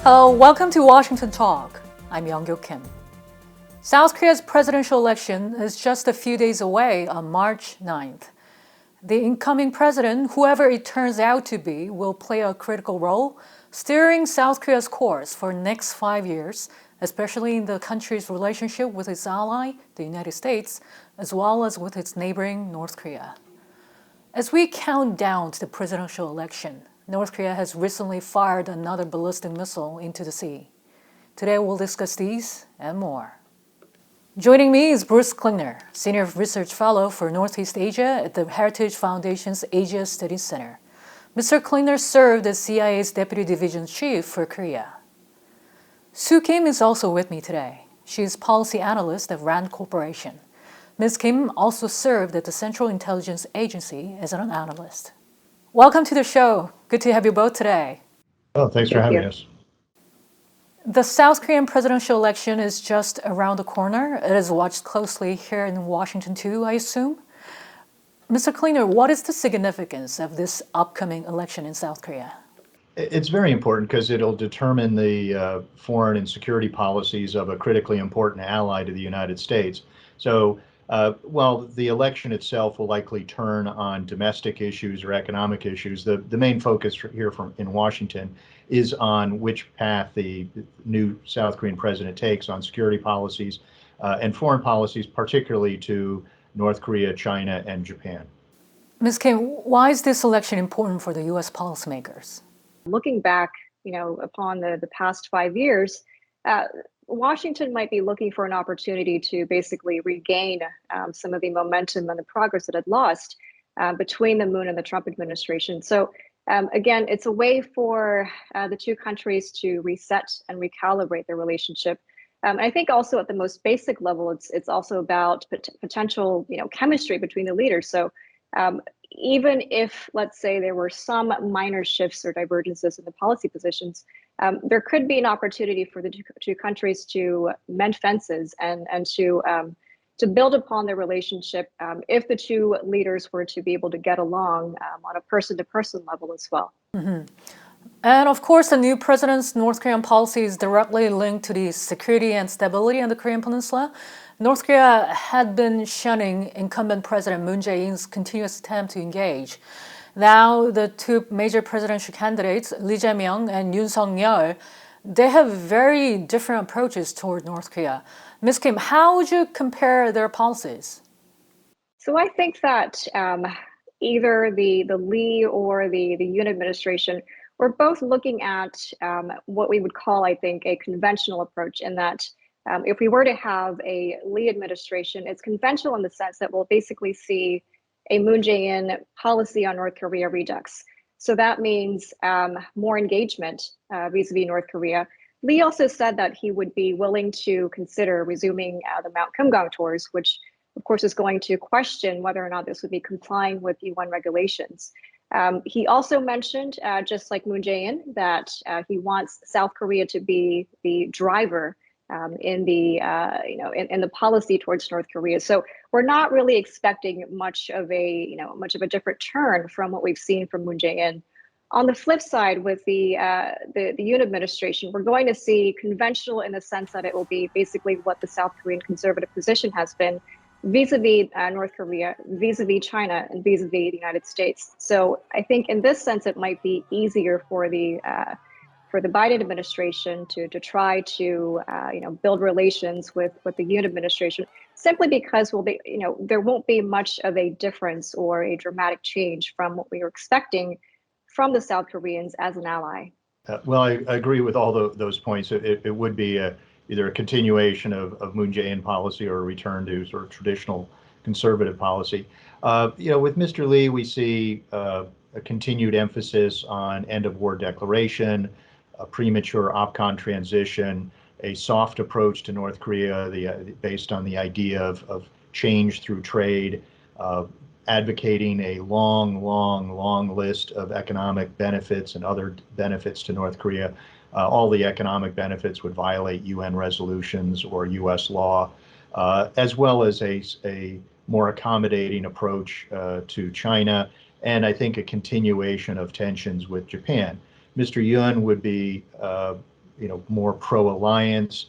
Hello, welcome to Washington Talk. I'm Young-gyo Kim. South Korea's presidential election is just a few days away on March 9th. The incoming president, whoever it turns out to be, will play a critical role steering South Korea's course for the next 5 years, especially in the country's relationship with its ally, the United States, as well as with its neighboring North Korea. As we count down to the presidential election, North Korea has recently fired another ballistic missile into the sea. Today we'll discuss these and more. Joining me is Bruce Klingner, Senior Research Fellow for Northeast Asia at the Heritage Foundation's Asia Studies Center. Mr. Klingner served as CIA's Deputy Division Chief for Korea. Sue Kim is also with me today. She is Policy Analyst at RAND Corporation. Ms. Kim also served at the Central Intelligence Agency as an analyst. Welcome to the show. Good to have you both today. Oh, thanks for having us. The South Korean presidential election is just around the corner. It is watched closely here in Washington too, I assume. Mr. Klingner, what is the significance of this upcoming election in South Korea? It's very important because it'll determine the foreign and security policies of a critically important ally to the United States. So while the election itself will likely turn on domestic issues or economic issues, the main focus here in Washington is on which path the new South Korean president takes on security policies and foreign policies, particularly to North Korea, China, and Japan. Ms. Kim, why is this election important for the U.S. policymakers? Looking back, upon the past 5 years, Washington might be looking for an opportunity to basically regain some of the momentum and the progress it had lost between the Moon and the Trump administration. So again, it's a way for the two countries to reset and recalibrate their relationship. I think also at the most basic level, it's also about potential, chemistry between the leaders. So even if, let's say, there were some minor shifts or divergences in the policy positions, there could be an opportunity for the two countries to mend fences and to build upon their relationship if the two leaders were to be able to get along on a person-to-person level as well. Mm-hmm. And of course, the new president's North Korean policy is directly linked to the security and stability in the Korean Peninsula. North Korea had been shunning incumbent President Moon Jae-in's continuous attempt to engage. Now, the two major presidential candidates, Lee Jae-myung and Yoon Suk-yeol, they have very different approaches toward North Korea. Ms. Kim, how would you compare their policies? So I think that either the Lee or the Yoon administration, we're both looking at what we would call, I think, a conventional approach, in that if we were to have a Lee administration, it's conventional in the sense that we'll basically see a Moon Jae-in policy on North Korea redux. So that means more engagement vis-a-vis North Korea. Lee also said that he would be willing to consider resuming the Mount Kumgang tours, which of course is going to question whether or not this would be complying with UN regulations. He also mentioned, just like Moon Jae-in, that he wants South Korea to be the driver in the policy towards North Korea. So we're not really expecting much of a different turn from what we've seen from Moon Jae-in. On the flip side, with the Yoon administration, we're going to see conventional in the sense that it will be basically what the South Korean conservative position has been vis-a-vis North Korea, vis-a-vis China, and vis-a-vis the United States. So I think in this sense, it might be easier for the Biden administration to try to build relations with the Yoon administration, simply because there won't be much of a difference or a dramatic change from what we were expecting from the South Koreans as an ally. Well, I agree with all those points. It would be either a continuation of Moon Jae-in policy or a return to sort of traditional conservative policy. With Mr. Lee, we see a continued emphasis on end-of-war declaration, a premature OPCON transition, a soft approach to North Korea based on the idea of change through trade, advocating a long list of economic benefits and other benefits to North Korea. All the economic benefits would violate UN resolutions or US law, as well as a more accommodating approach to China, and I think a continuation of tensions with Japan. Mr. Yoon would be more pro-alliance,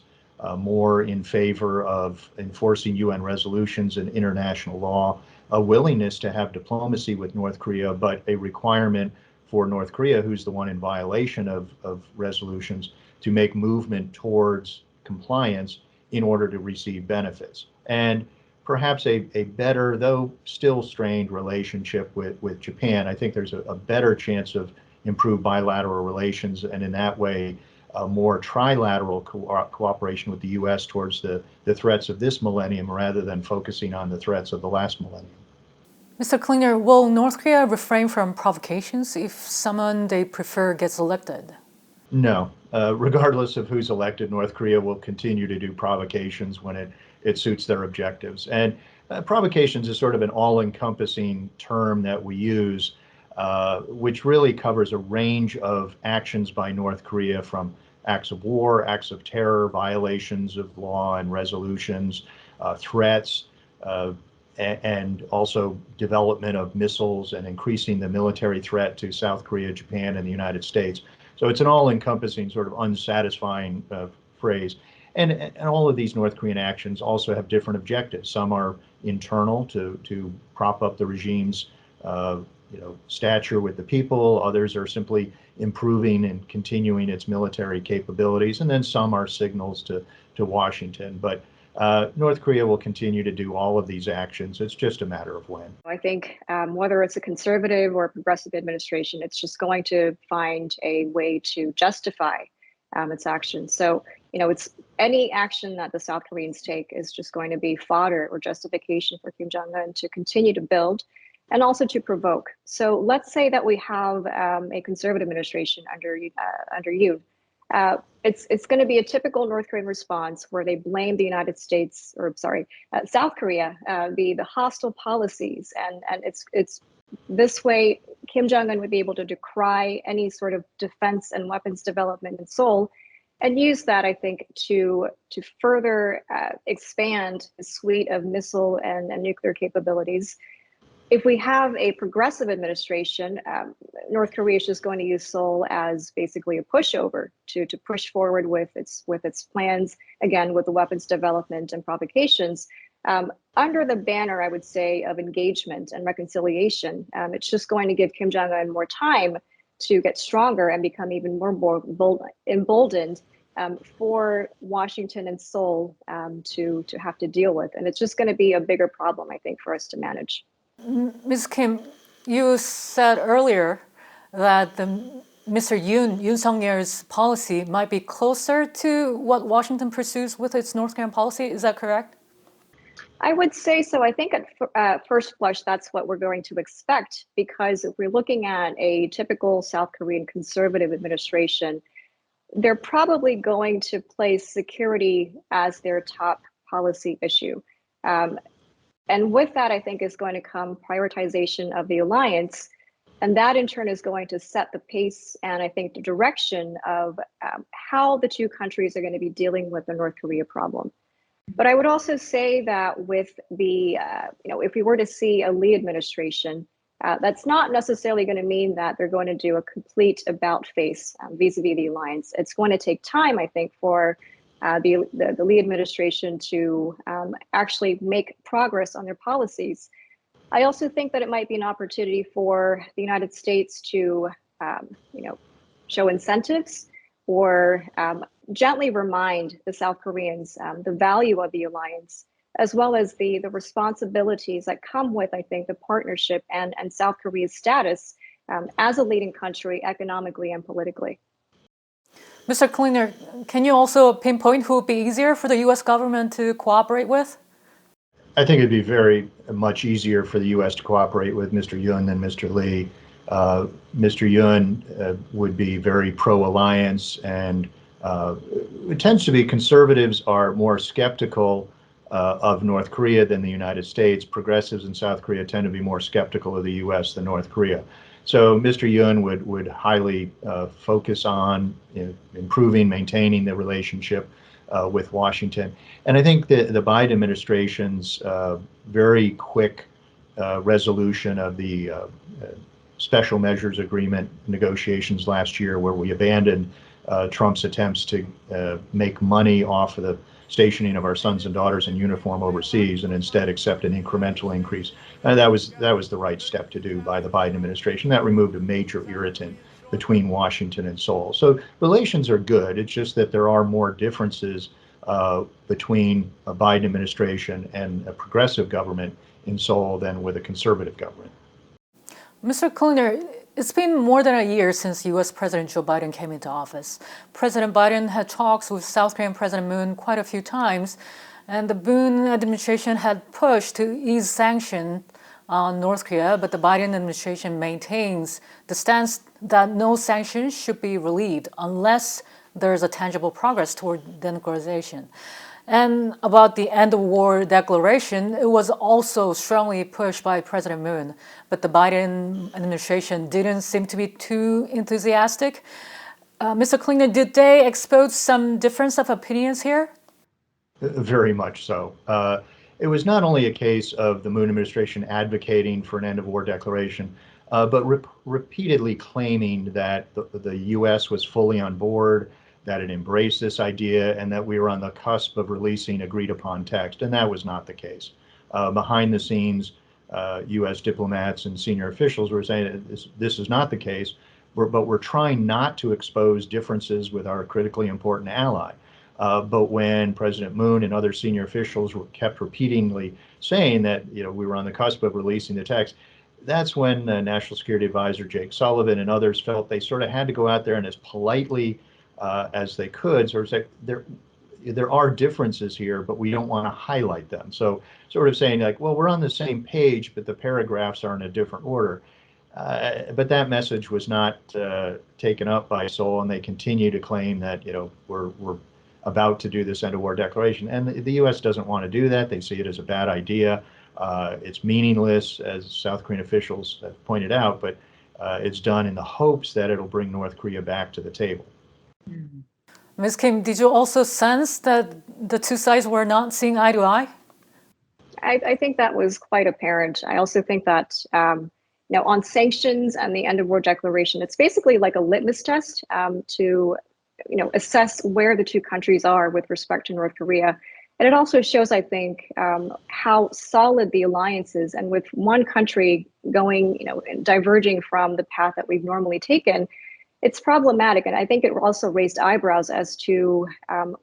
more in favor of enforcing UN resolutions and international law, a willingness to have diplomacy with North Korea, but a requirement for North Korea, who's the one in violation of resolutions, to make movement towards compliance in order to receive benefits. And perhaps a better, though still strained, relationship with Japan. I think there's a better chance of improved bilateral relations, and in that way, more trilateral cooperation with the U.S. towards the threats of this millennium rather than focusing on the threats of the last millennium. Mr. Klingner, will North Korea refrain from provocations if someone they prefer gets elected? No. Regardless of who's elected, North Korea will continue to do provocations when it suits their objectives. And provocations is sort of an all-encompassing term that we use, which really covers a range of actions by North Korea, from acts of war, acts of terror, violations of law and resolutions, threats, and also development of missiles and increasing the military threat to South Korea, Japan, and the United States. So it's an all-encompassing, sort of unsatisfying phrase. And all of these North Korean actions also have different objectives. Some are internal to prop up the regime's stature with the people. Others are simply improving and continuing its military capabilities. And then some are signals to Washington. But North Korea will continue to do all of these actions. It's just a matter of when. I think whether it's a conservative or progressive administration, it's just going to find a way to justify its actions. So, it's any action that the South Koreans take is just going to be fodder or justification for Kim Jong-un to continue to build and also to provoke. So let's say that we have a conservative administration under you. It's going to be a typical North Korean response where they blame the United States, or South Korea, the hostile policies, and it's this way Kim Jong-un would be able to decry any sort of defense and weapons development in Seoul, and use that, I think, to further expand the suite of missile and nuclear capabilities. If we have a progressive administration, North Korea is just going to use Seoul as basically a pushover to push forward with its plans, again, with the weapons development and provocations, under the banner, I would say, of engagement and reconciliation. It's just going to give Kim Jong-un more time to get stronger and become even more emboldened for Washington and Seoul to have to deal with. And it's just going to be a bigger problem, I think, for us to manage. Ms. Kim, you said earlier that Mr. Yoon Suk-yeol's policy might be closer to what Washington pursues with its North Korean policy. Is that correct? I would say so. I think at first blush, that's what we're going to expect, because if we're looking at a typical South Korean conservative administration, they're probably going to place security as their top policy issue. And with that, I think, is going to come prioritization of the alliance. And that in turn is going to set the pace and, I think, the direction of how the two countries are going to be dealing with the North Korea problem. But I would also say that with the, if we were to see a Lee administration, that's not necessarily going to mean that they're going to do a complete about face vis-a-vis the alliance. It's going to take time, I think, for the Lee administration to actually make progress on their policies. I also think that it might be an opportunity for the United States to, show incentives or gently remind the South Koreans the value of the alliance, as well as the responsibilities that come with, I think, the partnership and South Korea's status as a leading country economically and politically. Mr. Klingner, can you also pinpoint who would be easier for the U.S. government to cooperate with? I think it'd be very much easier for the U.S. to cooperate with Mr. Yoon than Mr. Lee. Mr. Yoon would be very pro-alliance, and it tends to be conservatives are more skeptical of North Korea than the United States. Progressives in South Korea tend to be more skeptical of the U.S. than North Korea. So Mr. Yoon would highly focus on improving, maintaining the relationship with Washington. And I think the Biden administration's very quick resolution of the special measures agreement negotiations last year, where we abandoned Trump's attempts to make money off of the stationing of our sons and daughters in uniform overseas and instead accept an incremental increase. That was the right step to do by the Biden administration. That removed a major irritant between Washington and Seoul. So relations are good. It's just that there are more differences between a Biden administration and a progressive government in Seoul than with a conservative government. Mr. Klinger, it's been more than a year since U.S. President Joe Biden came into office. President Biden had talks with South Korean President Moon quite a few times, and the Moon administration had pushed to ease sanctions on North Korea, but the Biden administration maintains the stance that no sanctions should be relieved unless there's a tangible progress toward denuclearization. And about the end of war declaration, it was also strongly pushed by President Moon, but the Biden administration didn't seem to be too enthusiastic. Mr. Klinger, did they expose some difference of opinions here? Very much so. It was not only a case of the Moon administration advocating for an end of war declaration, but repeatedly claiming that the U.S. was fully on board, that it embraced this idea, and that we were on the cusp of releasing agreed upon text, and that was not the case. Behind the scenes, U.S. diplomats and senior officials were saying that this is not the case, but we're trying not to expose differences with our critically important ally. But when President Moon and other senior officials kept repeatedly saying that we were on the cusp of releasing the text, that's when National Security Advisor Jake Sullivan and others felt they sort of had to go out there and as politely as they could sort of say there are differences here, but we don't want to highlight them. So sort of saying like, well, we're on the same page, but the paragraphs are in a different order. But that message was not taken up by Seoul, and they continue to claim that we're about to do this end of war declaration, and the U.S. doesn't want to do that. They see it as a bad idea. It's meaningless, as South Korean officials have pointed out, but it's done in the hopes that it'll bring North Korea back to the table. Ms. Kim, did you also sense that the two sides were not seeing eye to eye? I think that was quite apparent. I also think that on sanctions and the end of war declaration, it's basically like a litmus test to assess where the two countries are with respect to North Korea. And it also shows, I think, how solid the alliance is. And with one country going, diverging from the path that we've normally taken, it's problematic. And I think it also raised eyebrows as to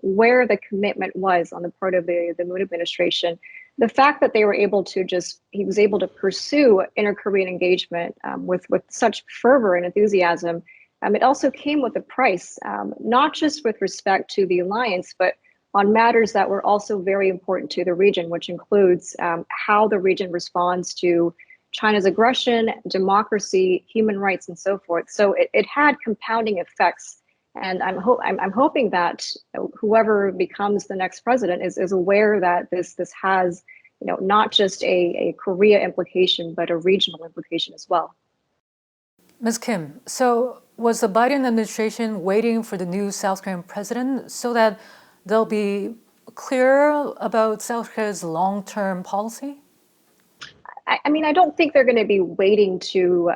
where the commitment was on the part of the Moon administration. The fact that they were able to he was able to pursue inter-Korean engagement with such fervor and enthusiasm, it also came with a price, not just with respect to the alliance, but on matters that were also very important to the region, which includes how the region responds to China's aggression, democracy, human rights, and so forth. So it had compounding effects, and I'm hoping that whoever becomes the next president is aware that this has not just a Korea implication, but a regional implication as well. Ms. Kim, so was the Biden administration waiting for the new South Korean president so that they'll be clear about South Korea's long-term policy? I don't think they're going to be waiting to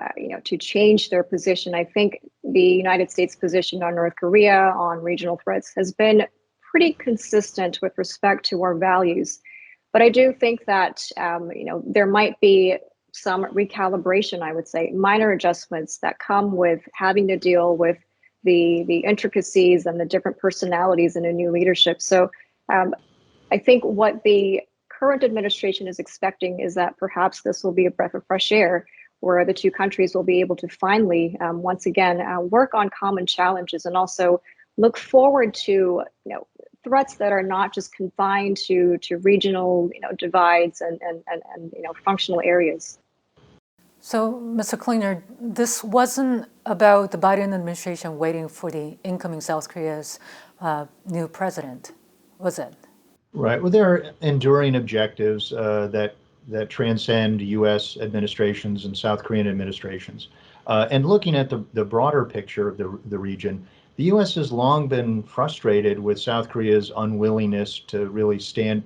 change their position. I think the United States position on North Korea, on regional threats, has been pretty consistent with respect to our values. But I do think that there might be some recalibration, I would say, minor adjustments that come with having to deal with the intricacies and the different personalities in a new leadership. So I think what the current administration is expecting is that perhaps this will be a breath of fresh air, where the two countries will be able to finally, once again, work on common challenges and also look forward to threats that are not just confined to regional divides and functional areas. So, Mr. Klinger, this wasn't about the Biden administration waiting for the incoming South Korea's new president, was it? Right. Well, there are enduring objectives that transcend U.S. administrations and South Korean administrations. And looking at the broader picture of the region, the U.S. has long been frustrated with South Korea's unwillingness to really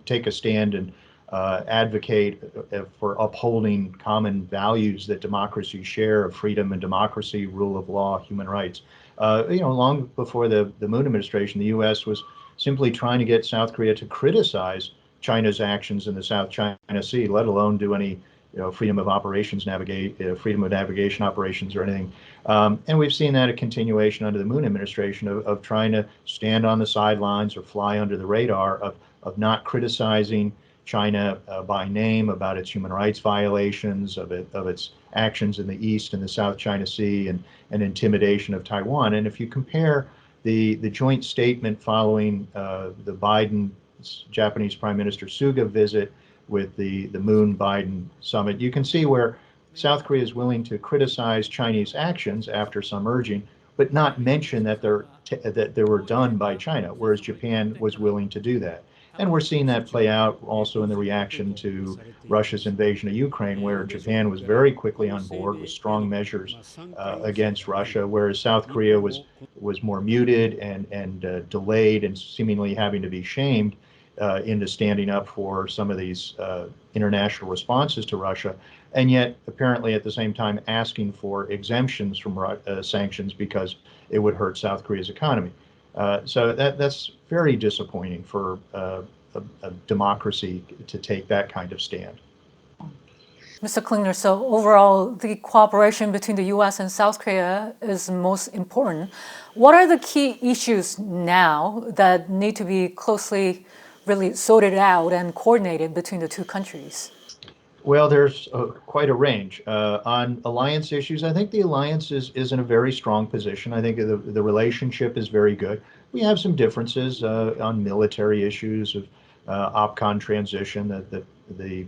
take a stand and advocate for upholding common values that democracies share of freedom and democracy, rule of law, human rights. Long before the Moon administration, the U.S. was simply trying to get South Korea to criticize China's actions in the South China Sea, let alone do any freedom of navigation operations or anything. And we've seen that a continuation under the Moon administration of trying to stand on the sidelines or fly under the radar of not criticizing China by name about its human rights violations, of its actions in the East and the South China Sea, and intimidation of Taiwan. And if you compare the joint statement following the Biden Japanese Prime Minister Suga visit with the Moon Biden summit, you can see where South Korea is willing to criticize Chinese actions after some urging, but not mention that they were done by China, whereas Japan was willing to do that. And we're seeing that play out also in the reaction to Russia's invasion of Ukraine, where Japan was very quickly on board with strong measures against Russia, whereas South Korea was more muted and delayed and seemingly having to be shamed into standing up for some of these international responses to Russia, and yet apparently at the same time asking for exemptions from sanctions because it would hurt South Korea's economy. So that's very disappointing for a democracy to take that kind of stand. Mr. Klingler, so overall, the cooperation between the U.S. and South Korea is most important. What are the key issues now that need to be closely really sorted out and coordinated between the two countries? Well, there's quite a range. On alliance issues, I think the alliance is in a very strong position. I think the relationship is very good. We have some differences on military issues of OPCON transition, the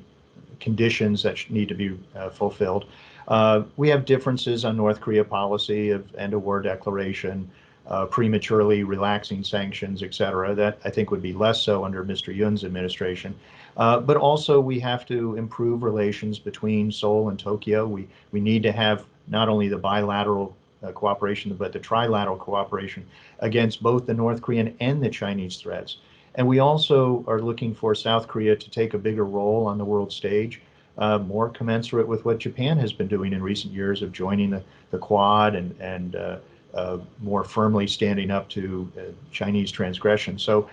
conditions that need to be fulfilled. We have differences on North Korea policy of end of war declaration, prematurely relaxing sanctions, et cetera, that I think would be less so under Mr. Yoon's administration. But also we have to improve relations between Seoul and Tokyo. We need to have not only the bilateral cooperation, but the trilateral cooperation against both the North Korean and the Chinese threats. And we also are looking for South Korea to take a bigger role on the world stage, more commensurate with what Japan has been doing in recent years of joining the Quad and more firmly standing up to Chinese transgression. So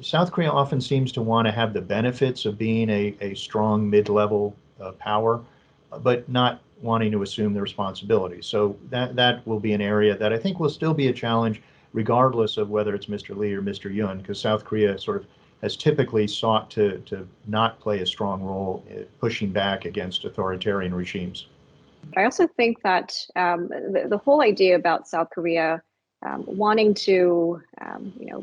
South Korea often seems to want to have the benefits of being a strong mid-level power, but not wanting to assume the responsibility. So that will be an area that I think will still be a challenge, regardless of whether it's Mr. Lee or Mr. Yoon, because South Korea sort of has typically sought to not play a strong role pushing back against authoritarian regimes. I also think that the whole idea about South Korea wanting to,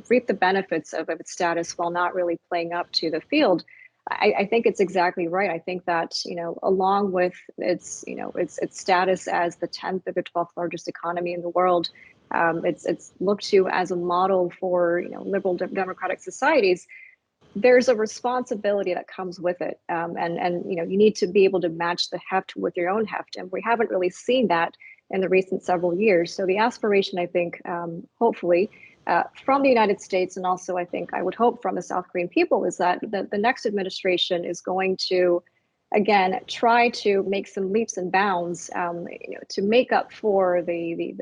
reap the benefits of its status while not really playing up to the field, I think it's exactly right. I think that along with its status as the 10th or the 12th largest economy in the world, it's looked to as a model for liberal democratic societies. There's a responsibility that comes with it, and you need to be able to match the heft with your own heft, and we haven't really seen that in the recent several years. So the aspiration, I think, hopefully, from the United States, and also I would hope from the South Korean people, is that the next administration is going to, again, try to make some leaps and bounds, to make up for the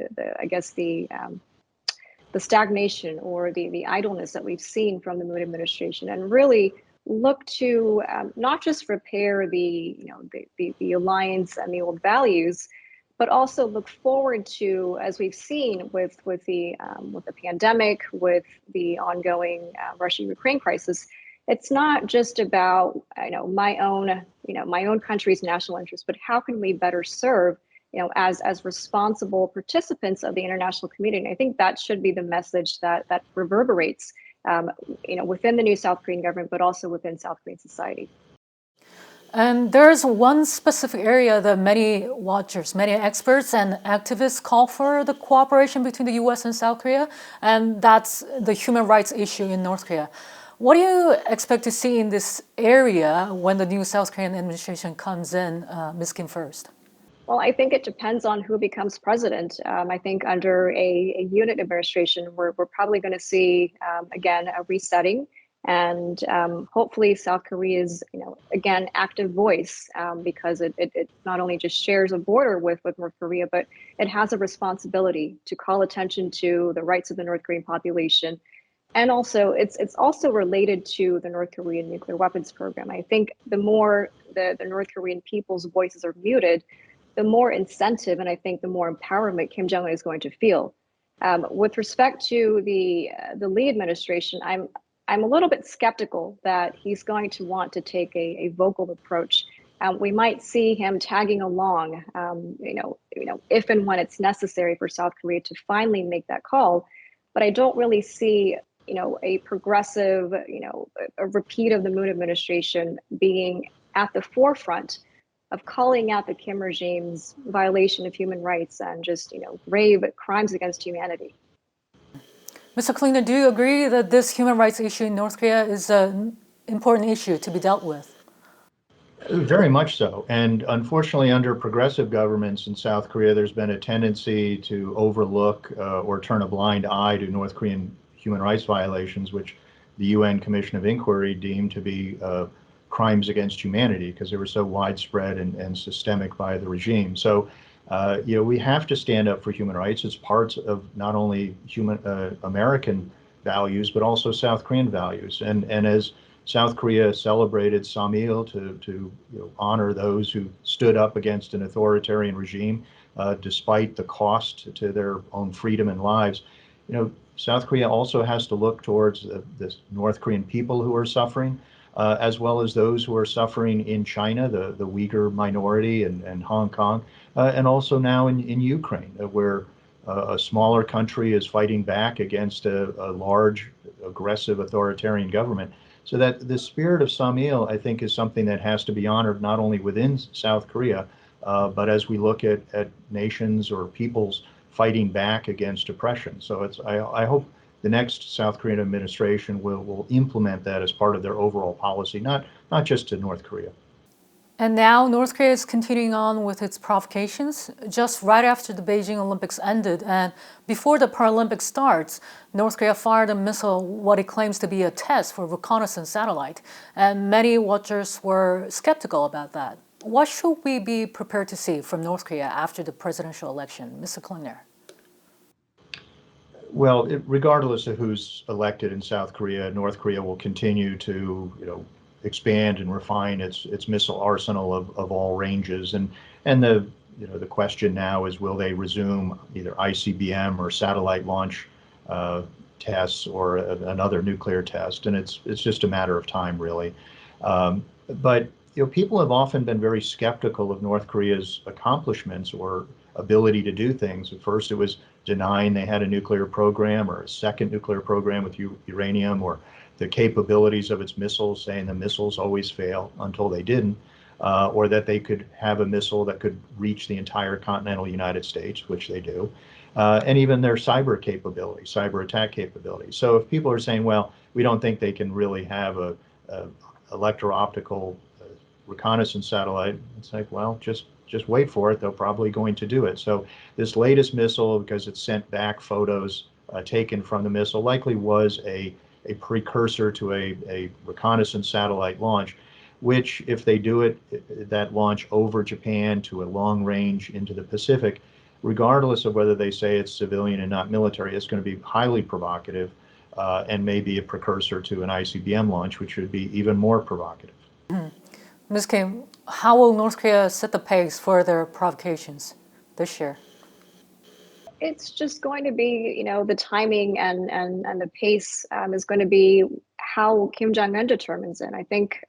stagnation or the idleness that we've seen from the Moon administration, and really look to not just repair the alliance and the old values, but also look forward to, as we've seen with the pandemic, with the ongoing Russia-Ukraine crisis. It's not just about my own country's national interest, but how can we better serve as responsible participants of the international community. And I think that should be the message that reverberates within the new South Korean government, but also within South Korean society. And there's one specific area that many watchers, many experts and activists call for the cooperation between the US and South Korea, and that's the human rights issue in North Korea. What do you expect to see in this area when the new South Korean administration comes in, Ms. Kim first? Well, I think it depends on who becomes president. I think under a unit administration, we're probably going to see, again, a resetting And hopefully South Korea's, again, active voice, because it not only just shares a border with North Korea, but it has a responsibility to call attention to the rights of the North Korean population. And also, it's also related to the North Korean nuclear weapons program. I think the more the North Korean people's voices are muted, the more incentive and I think the more empowerment Kim Jong-un is going to feel. With respect to the Lee administration, I'm a little bit skeptical that he's going to want to take a vocal approach. We might see him tagging along, if and when it's necessary for South Korea to finally make that call. But I don't really see, a progressive, a repeat of the Moon administration being at the forefront of calling out the Kim regime's violation of human rights and just, grave crimes against humanity. Mr. Klingner, do you agree that this human rights issue in North Korea is an important issue to be dealt with? Very much so. And unfortunately, under progressive governments in South Korea, there's been a tendency to overlook or turn a blind eye to North Korean human rights violations, which the UN Commission of Inquiry deemed to be crimes against humanity because they were so widespread and systemic by the regime. So, we have to stand up for human rights. It's part of not only American values, but also South Korean values. And as South Korea celebrated Samil to honor those who stood up against an authoritarian regime, despite the cost to their own freedom and lives. South Korea also has to look towards the North Korean people who are suffering, as well as those who are suffering in China, the Uyghur minority and Hong Kong, and also now in Ukraine, where a smaller country is fighting back against a large, aggressive authoritarian government. So that the spirit of Samil, I think, is something that has to be honored not only within South Korea, but as we look at nations or peoples fighting back against oppression. So I hope the next South Korean administration will implement that as part of their overall policy, not just to North Korea. And now North Korea is continuing on with its provocations. Just right after the Beijing Olympics ended and before the Paralympics starts, North Korea fired a missile, what it claims to be a test for reconnaissance satellite. And many watchers were skeptical about that. What should we be prepared to see from North Korea after the presidential election? Mr. Klingner. Well, regardless of who's elected in South Korea, North Korea will continue to, expand and refine its missile arsenal of all ranges. And the question now is, will they resume either ICBM or satellite launch tests or another nuclear test? And it's just a matter of time, really. But people have often been very skeptical of North Korea's accomplishments or ability to do things. At first, it was denying they had a nuclear program or a second nuclear program with uranium, or the capabilities of its missiles, saying the missiles always fail until they didn't, or that they could have a missile that could reach the entire continental United States, which they do, and even their cyber capability, cyber attack capability. So if people are saying, well, we don't think they can really have a electro-optical reconnaissance satellite, it's like, well, just wait for it. They're probably going to do it. So this latest missile, because it sent back photos taken from the missile, likely was a precursor to a reconnaissance satellite launch, which, if they do it, that launch over Japan to a long range into the Pacific, regardless of whether they say it's civilian and not military, it's going to be highly provocative and maybe a precursor to an ICBM launch, which would be even more provocative. Ms. Kim, how will North Korea set the pace for their provocations this year? It's just going to be, the timing and the pace is going to be how Kim Jong-un determines it. I think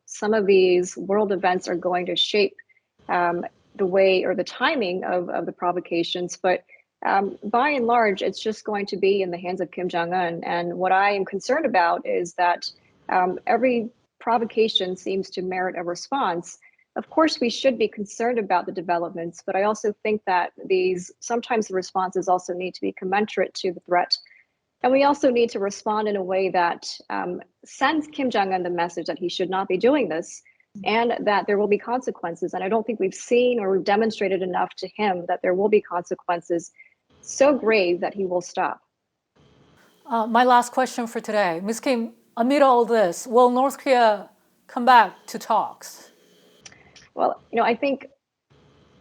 some of these world events are going to shape the way or the timing of the provocations, but by and large, it's just going to be in the hands of Kim Jong-un. And what I am concerned about is that every provocation seems to merit a response. Of course, we should be concerned about the developments, but I also think that sometimes the responses also need to be commensurate to the threat. And we also need to respond in a way that sends Kim Jong-un the message that he should not be doing this and that there will be consequences. And I don't think we've seen or we've demonstrated enough to him that there will be consequences so grave that he will stop. My last question for today. Ms. Kim, Amid all this, will North Korea come back to talks? Well, I think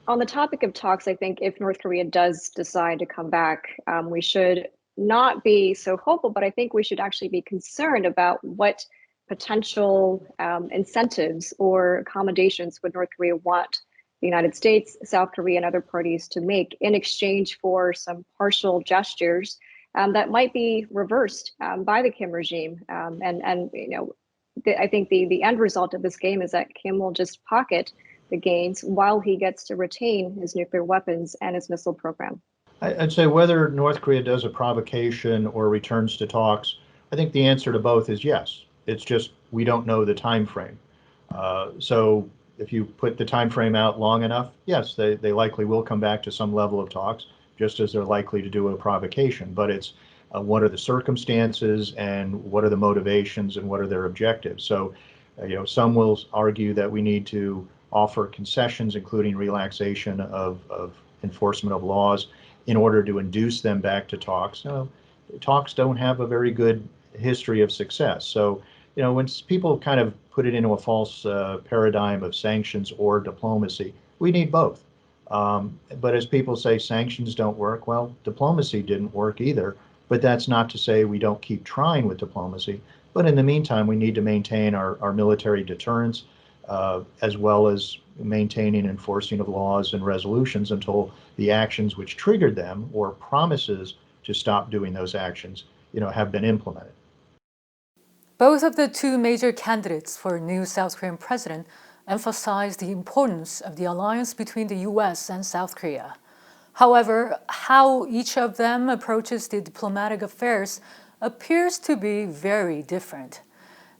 on the topic of talks, I think if North Korea does decide to come back, we should not be so hopeful, but I think we should actually be concerned about what potential incentives or accommodations would North Korea want the United States, South Korea, and other parties to make in exchange for some partial gestures that might be reversed by the Kim regime. I think the end result of this game is that Kim will just pocket the gains while he gets to retain his nuclear weapons and his missile program. I'd say whether North Korea does a provocation or returns to talks, I think the answer to both is yes. It's just we don't know the time frame. So if you put the time frame out long enough, yes, they likely will come back to some level of talks, just as they're likely to do a provocation. But it's what are the circumstances and what are the motivations and what are their objectives? So, some will argue that we need to offer concessions, including relaxation of enforcement of laws, in order to induce them back to talks. Talks don't have a very good history of success. So, when people kind of put it into a false paradigm of sanctions or diplomacy, we need both. But as people say, sanctions don't work. Well, diplomacy didn't work either. But that's not to say we don't keep trying with diplomacy. But in the meantime, we need to maintain our military deterrence, as well as maintaining enforcing of laws and resolutions until the actions which triggered them or promises to stop doing those actions, have been implemented. Both of the two major candidates for new South Korean president emphasized the importance of the alliance between the US and South Korea. However, how each of them approaches the diplomatic affairs appears to be very different.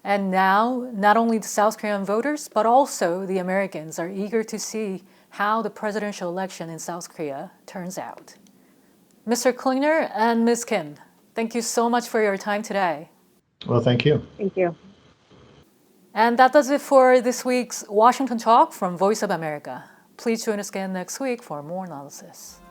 And now, not only the South Korean voters, but also the Americans are eager to see how the presidential election in South Korea turns out. Mr. Klinger and Ms. Kim, thank you so much for your time today. Well, thank you. Thank you. And that does it for this week's Washington Talk from Voice of America. Please join us again next week for more analysis.